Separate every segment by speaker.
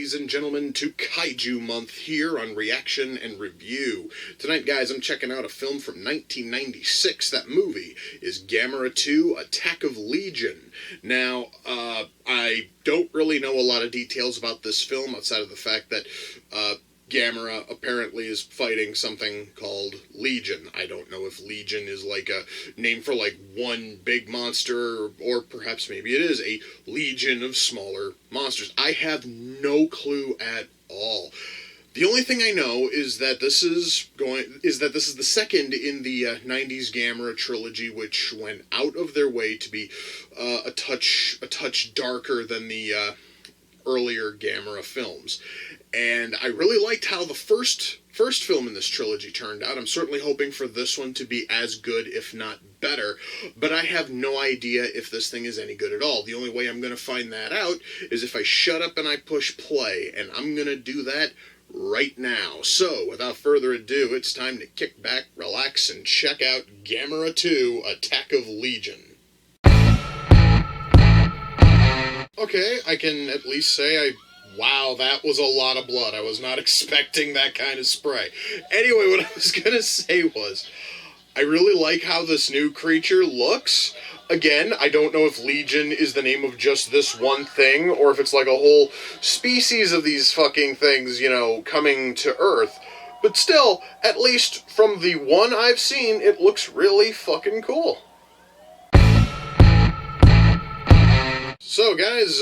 Speaker 1: ladies and gentlemen, to Kaiju Month here on Reaction and Review. Tonight, guys, I'm checking out a film from 1996. That movie is Gamera 2, Attack of Legion. Now, I don't really know a lot of details about this film outside of the fact that, Gamera apparently is fighting something called Legion. I don't know if Legion is like a name for like one big monster, or perhaps maybe it is a legion of smaller monsters. I have no clue at all. The only thing I know is that this is the second in the 90s Gamera trilogy, which went out of their way to be a touch darker than the earlier Gamera films. And I really liked how the first film in this trilogy turned out. I'm certainly hoping for this one to be as good, if not better, but I have no idea if this thing is any good at all. The only way I'm going to find that out is if I shut up and I push play, and I'm going to do that right now. So, without further ado, it's time to kick back, relax, and check out Gamera 2, Attack of Legion. Okay, I can at least say wow, that was a lot of blood. I was not expecting that kind of spray. Anyway, what I was going to say was, I really like how this new creature looks. Again, I don't know if Legion is the name of just this one thing, or if it's like a whole species of these fucking things, you know, coming to Earth. But still, at least from the one I've seen, it looks really fucking cool. So, guys,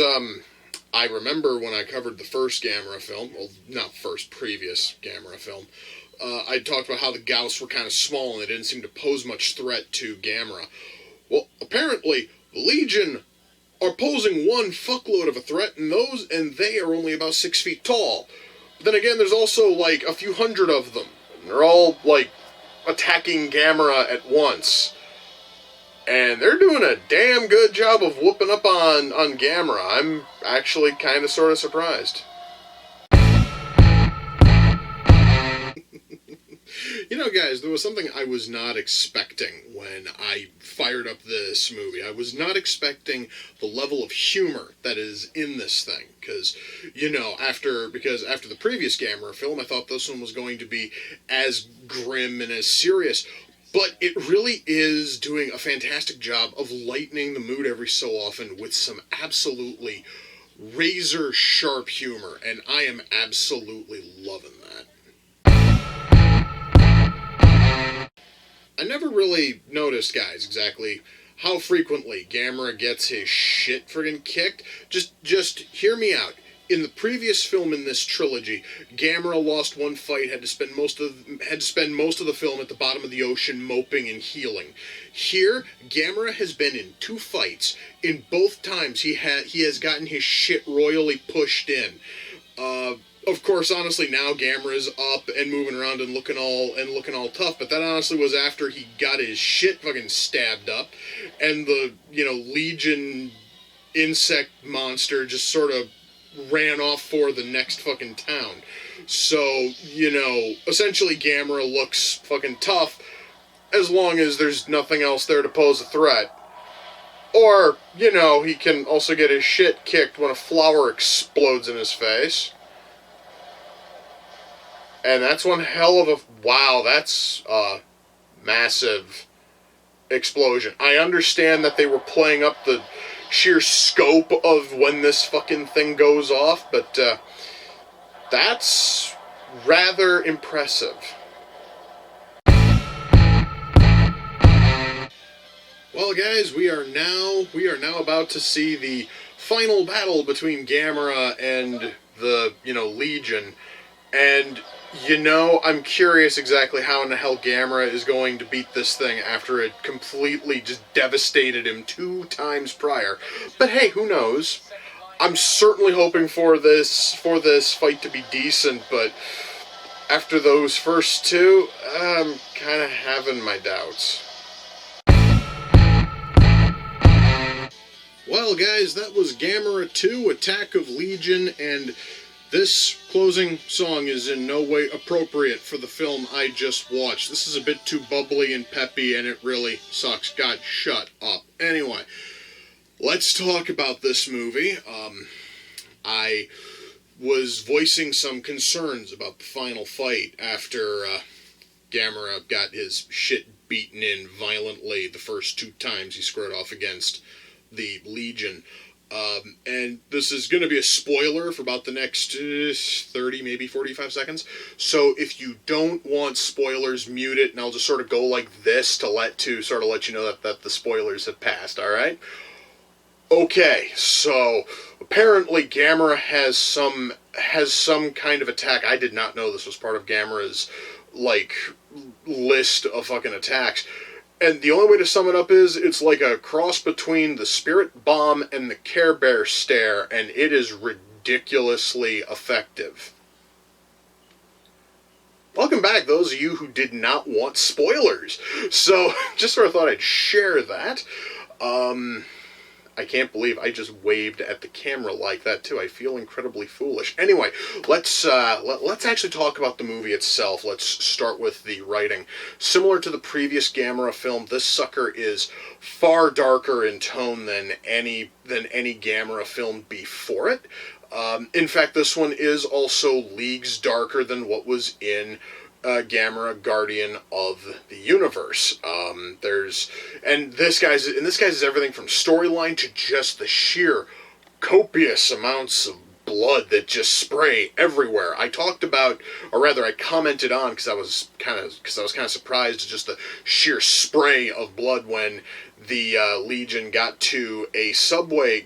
Speaker 1: I remember when I covered the first Gamera film, well, not first, previous Gamera film, I talked about how the Gauss were kind of small and they didn't seem to pose much threat to Gamera. Well, apparently, the Legion are posing one fuckload of a threat, and they are only about 6 feet tall. But then again, there's also like a few hundred of them, and they're all like attacking Gamera at once. And they're doing a damn good job of whooping up on Gamera. I'm actually kind of sort of surprised. You know, guys, there was something I was not expecting when I fired up this movie. I was not expecting the level of humor that is in this thing. Because, you know, after the previous Gamera film, I thought this one was going to be as grim and as serious. But it really is doing a fantastic job of lightening the mood every so often with some absolutely razor-sharp humor, and I am absolutely loving that. I never really noticed, guys, exactly how frequently Gamera gets his shit friggin' kicked. Just hear me out. In the previous film in this trilogy, Gamera lost one fight, had to spend most of the film at the bottom of the ocean moping and healing. Here, Gamera has been in 2 fights. In both times, he has gotten his shit royally pushed in. Of course, honestly, now Gamera's up and moving around and looking all tough, but that honestly was after he got his shit fucking stabbed up, and the, you know, Legion insect monster just sort of ran off for the next fucking town. So, you know, essentially Gamera looks fucking tough as long as there's nothing else there to pose a threat. Or, you know, he can also get his shit kicked when a flower explodes in his face. And that's one hell of a... Wow, that's a massive explosion. I understand that they were playing up the sheer scope of when this fucking thing goes off, but that's rather impressive. Well, guys, we are now about to see the final battle between Gamera and the, you know, Legion. And, you know, I'm curious exactly how in the hell Gamera is going to beat this thing after it completely just devastated him 2 times prior. But hey, who knows? I'm certainly hoping for this fight to be decent, but after those first 2, I'm kind of having my doubts. Well, guys, that was Gamera 2, Attack of Legion, and this closing song is in no way appropriate for the film I just watched. This is a bit too bubbly and peppy, and it really sucks. God, shut up. Anyway, let's talk about this movie. I was voicing some concerns about the final fight after Gamera got his shit beaten in violently the first 2 times he squared off against the Legion. And this is going to be a spoiler for about the next 30, maybe 45 seconds. So if you don't want spoilers, mute it, and I'll just sort of go like this to let you know that the spoilers have passed, alright? Okay, so apparently Gamera has some kind of attack. I did not know this was part of Gamera's, like, list of fucking attacks. And the only way to sum it up is, it's like a cross between the Spirit Bomb and the Care Bear Stare, and it is ridiculously effective. Welcome back, those of you who did not want spoilers. So, just sort of thought I'd share that. I can't believe I just waved at the camera like that, too. I feel incredibly foolish. Anyway, let's actually talk about the movie itself. Let's start with the writing. Similar to the previous Gamera film, this sucker is far darker in tone than any Gamera film before it. In fact, this one is also leagues darker than what was in Gamera, Guardian of the Universe. This guy's is everything from storyline to just the sheer copious amounts of blood that just spray everywhere. I talked about, or rather, I commented on because I was kind of surprised at just the sheer spray of blood when the Legion got to a subway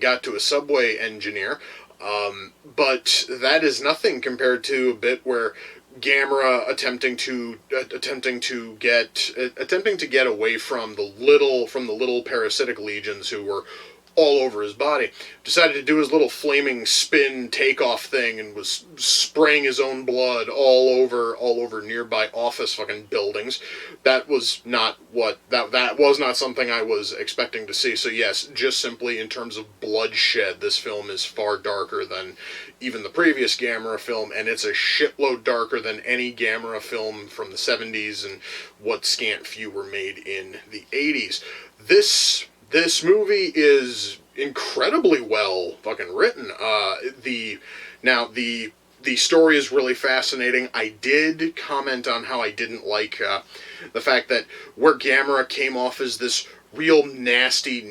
Speaker 1: engineer. But that is nothing compared to a bit where Gamera attempting to get away from the little parasitic legions who were all over his body, decided to do his little flaming spin takeoff thing and was spraying his own blood all over nearby office fucking buildings. That was not something I was expecting to see. So yes, just simply in terms of bloodshed, this film is far darker than even the previous Gamera film, and it's a shitload darker than any Gamera film from the 70s and what scant few were made in the 80s. This movie is incredibly well fucking written. The story is really fascinating. I did comment on how I didn't like the fact that where Gamera came off as this real nasty,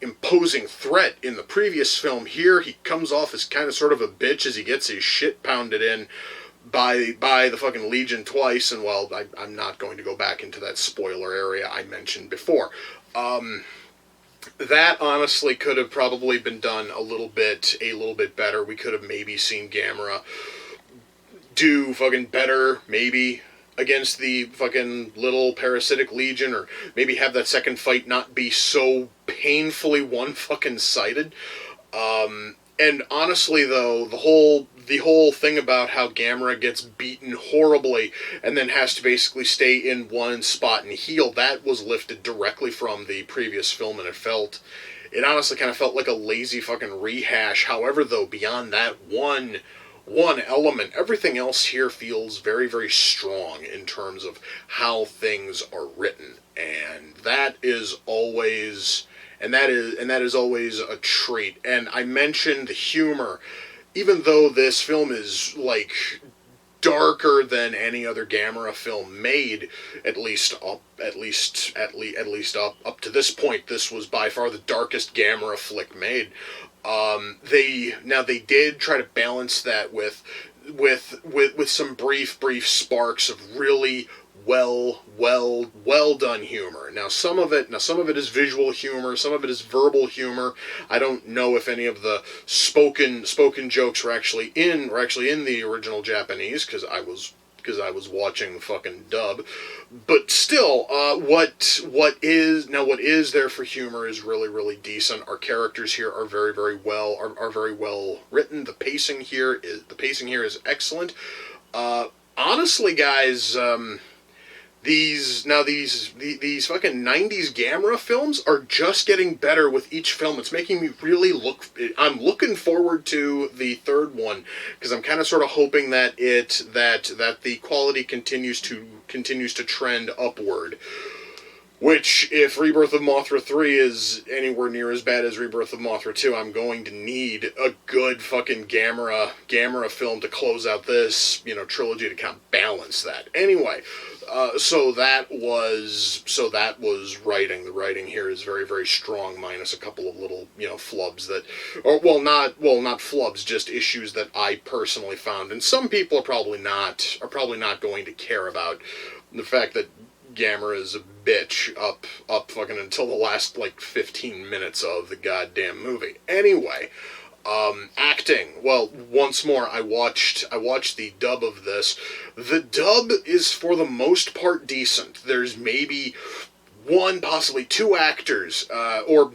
Speaker 1: imposing threat in the previous film, here he comes off as kind of sort of a bitch as he gets his shit pounded in by the fucking Legion twice, and well, I'm not going to go back into that spoiler area I mentioned before. That honestly could have probably been done a little bit better. We could have maybe seen Gamera do fucking better, maybe, against the fucking little parasitic legion, or maybe have that second fight not be so painfully one fucking sided. And honestly, though, the whole thing about how Gamera gets beaten horribly and then has to basically stay in one spot and heal, that was lifted directly from the previous film, and it honestly kind of felt like a lazy fucking rehash. However, though, beyond that one element, everything else here feels very, very strong in terms of how things are written, and that is always a treat. And I mentioned the humor. Even though this film is, like, darker than any other Gamera film made, at least up to this point, this was by far the darkest Gamera flick made. They did try to balance that with some brief sparks of really well done humor. Now some of it is visual humor, some of it is verbal humor. I don't know if any of the spoken jokes were actually in the original Japanese, because I was watching the fucking dub. But still, what is there for humor is really decent. Our characters here are very well written. The pacing here is excellent. Honestly, guys, these fucking 90s Gamera films are just getting better with each film. It's making me really I'm looking forward to the third one, because I'm kind of sort of hoping that the quality continues to trend upward. Which, if Rebirth of Mothra 3 is anywhere near as bad as Rebirth of Mothra 2, I'm going to need a good fucking Gamera film to close out this, trilogy to kind of balance that. Anyway, so that was writing. The writing here is very, very strong, minus a couple of little, flubs that, not flubs, just issues that I personally found, and some people are probably not going to care about the fact that Gamera is a bitch up fucking until the last 15 minutes of the goddamn movie. Anyway, acting. Well, once more, I watched the dub of this. The dub is for the most part decent. There's maybe one, possibly two actors, or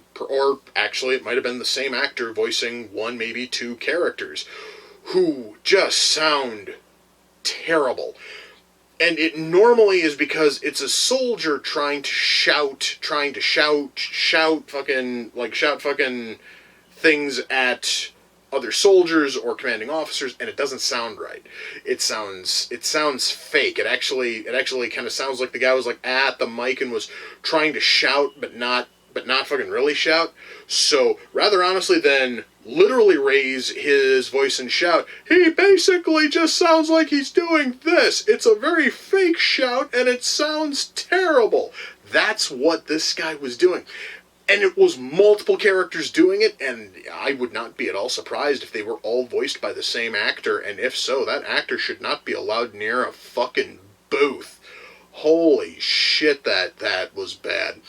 Speaker 1: actually it might have been the same actor voicing one, maybe two characters, who just sound terrible. And it normally is because it's a soldier trying to shout fucking things at other soldiers or commanding officers, and it doesn't sound right. It sounds fake. It actually kind of sounds like the guy was at the mic and was trying to shout, but not fucking really shout. So rather honestly than literally raise his voice and shout, he basically just sounds like he's doing this. It's a very fake shout, and it sounds terrible. That's what this guy was doing. And it was multiple characters doing it, and I would not be at all surprised if they were all voiced by the same actor, and if so, that actor should not be allowed near a fucking booth. Holy shit, that was bad.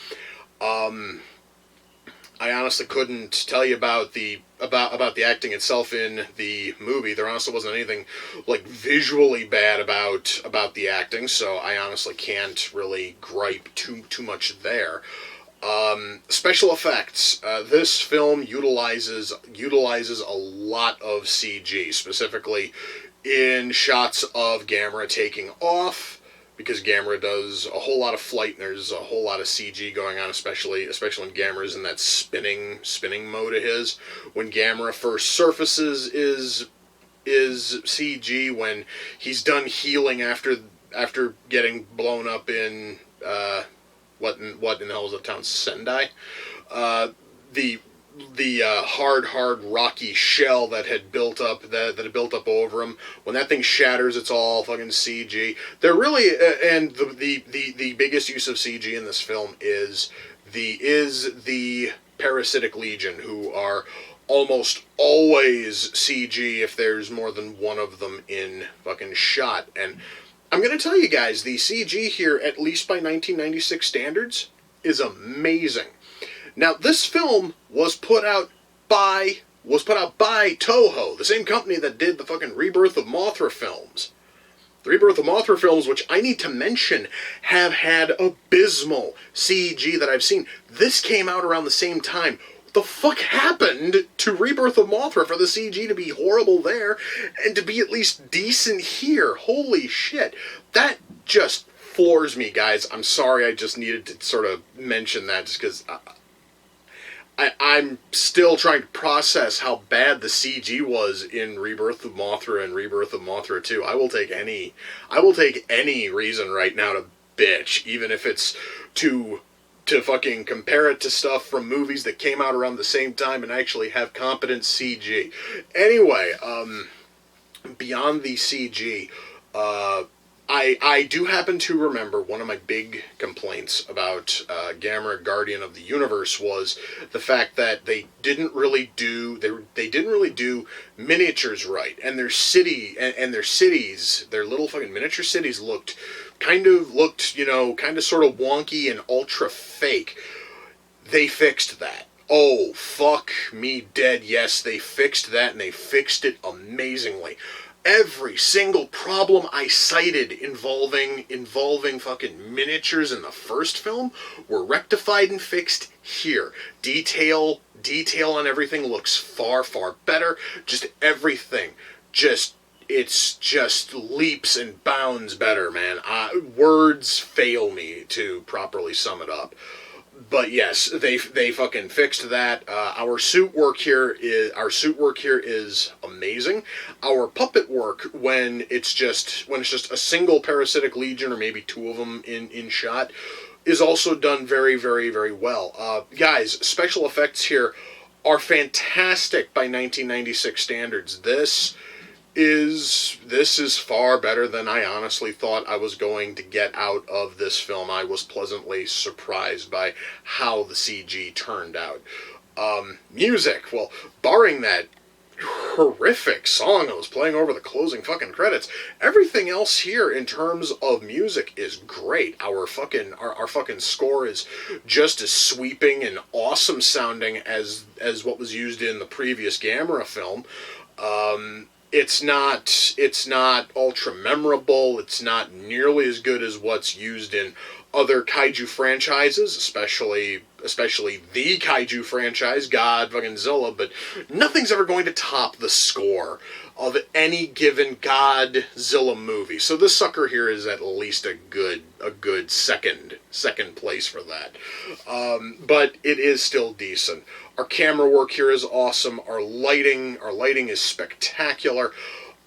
Speaker 1: I honestly couldn't tell you about the acting itself in the movie. There honestly wasn't anything visually bad about the acting, so I honestly can't really gripe too much there. Special effects. This film utilizes a lot of CG, specifically in shots of Gamera taking off, because Gamera does a whole lot of flight, and there's a whole lot of CG going on, especially when Gamera's in that spinning mode of his. When Gamera first surfaces is CG. When he's done healing after getting blown up in what in the hell is the town, Sendai? The hard rocky shell that had built up over him. When that thing shatters, it's all fucking CG. They're really and the biggest use of CG in this film is the parasitic legion, who are almost always CG if there's more than one of them in fucking shot. And I'm gonna tell you guys, the CG here, at least by 1996 standards, is amazing. Now, this film was put out by Toho, the same company that did the fucking Rebirth of Mothra films. The Rebirth of Mothra films, which I need to mention, have had abysmal CG that I've seen. This came out around the same time. What the fuck happened to Rebirth of Mothra for the CG to be horrible there and to be at least decent here? Holy shit. That just floors me, guys. I'm sorry, I just needed to sort of mention that just because I'm still trying to process how bad the CG was in Rebirth of Mothra and Rebirth of Mothra 2. I will take any reason right now to bitch, even if it's to fucking compare it to stuff from movies that came out around the same time and actually have competent CG. Anyway, beyond the CG, I do happen to remember one of my big complaints about Gamera Guardian of the Universe was the fact that they didn't really do miniatures right, and their cities, their little fucking miniature cities looked kind of sort of wonky and ultra fake. They fixed that. Oh, fuck me dead. Yes, they fixed that, and they fixed it amazingly. Every single problem I cited involving fucking miniatures in the first film were rectified and fixed here. Detail on everything looks far, far better. Just everything. It's just leaps and bounds better, man. Words fail me to properly sum it up. But yes, they fucking fixed that. Our suit work here is amazing. Our puppet work, when it's just a single parasitic legion or maybe two of them in shot, is also done very, very, very well. Guys, special effects here are fantastic by 1996 standards. This is far better than I honestly thought I was going to get out of this film. I was pleasantly surprised by how the CG turned out. Music, well, barring that horrific song that was playing over the closing fucking credits, everything else here in terms of music is great. Our fucking score is just as sweeping and awesome sounding as what was used in the previous Gamera film. It's not ultra memorable. It's not nearly as good as what's used in other kaiju franchises, especially the kaiju franchise, God fucking Zilla, but nothing's ever going to top the score of any given Godzilla movie. So this sucker here is at least a good second place for that. But it is still decent. Our camera work here is awesome. Our lighting is spectacular.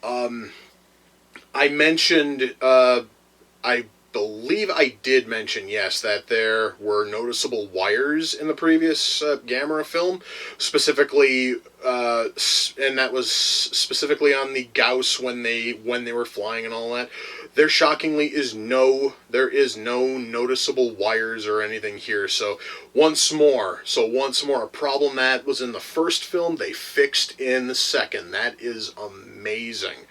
Speaker 1: I mentioned, I believe I did mention, yes, that there were noticeable wires in the previous Gamera film, specifically, and that was specifically on the Gauss when they were flying and all that. There shockingly is no noticeable wires or anything here. So once more, a problem that was in the first film, they fixed in the second. That is amazing.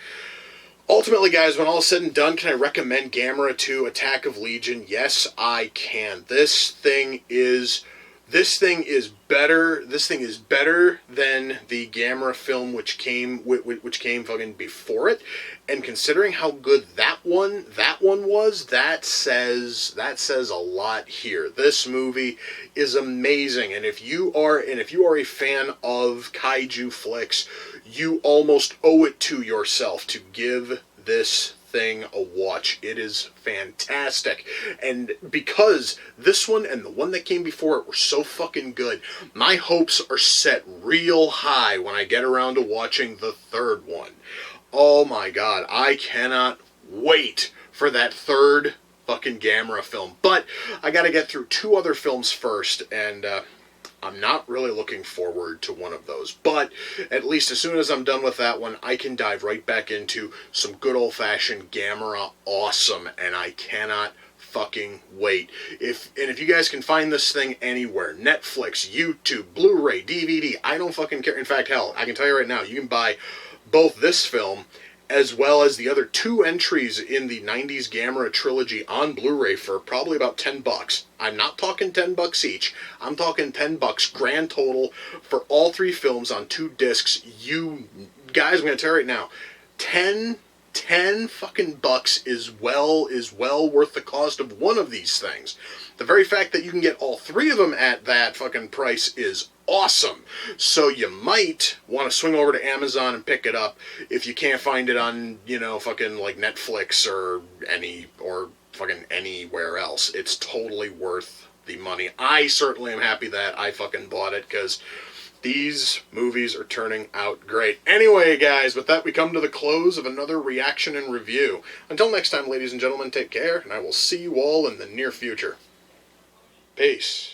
Speaker 1: Ultimately, guys, when all is said and done, can I recommend Gamera 2 Attack of Legion? Yes, I can. This thing is better. This thing is better than the Gamera film which came fucking before it. And considering how good that one was, that says a lot here. This movie is amazing, and if you are a fan of kaiju flicks, you almost owe it to yourself to give this thing a watch. It is fantastic. And because this one and the one that came before it were so fucking good, my hopes are set real high when I get around to watching the third one. Oh my god, I cannot wait for that third fucking Gamera film. But I gotta get through two other films first, and I'm not really looking forward to one of those. But at least as soon as I'm done with that one, I can dive right back into some good old-fashioned Gamera awesome, and I cannot fucking wait. If you guys can find this thing anywhere, Netflix, YouTube, Blu-ray, DVD, I don't fucking care. In fact, hell, I can tell you right now, you can buy both this film as well as the other two entries in the 90s Gamera trilogy on Blu-ray for probably about $10. I'm not talking $10 each. I'm talking $10 grand total for all three films on 2 discs. You guys, I'm going to tell you right now, 10 fucking bucks is well worth the cost of one of these things. The very fact that you can get all 3 of them at that fucking price is awesome. So you might want to swing over to Amazon and pick it up if you can't find it on, fucking like Netflix or fucking anywhere else. It's totally worth the money. I certainly am happy that I fucking bought it, because these movies are turning out great. Anyway, guys, with that we come to the close of another reaction and review. Until next time, ladies and gentlemen, take care, and I will see you all in the near future. Peace.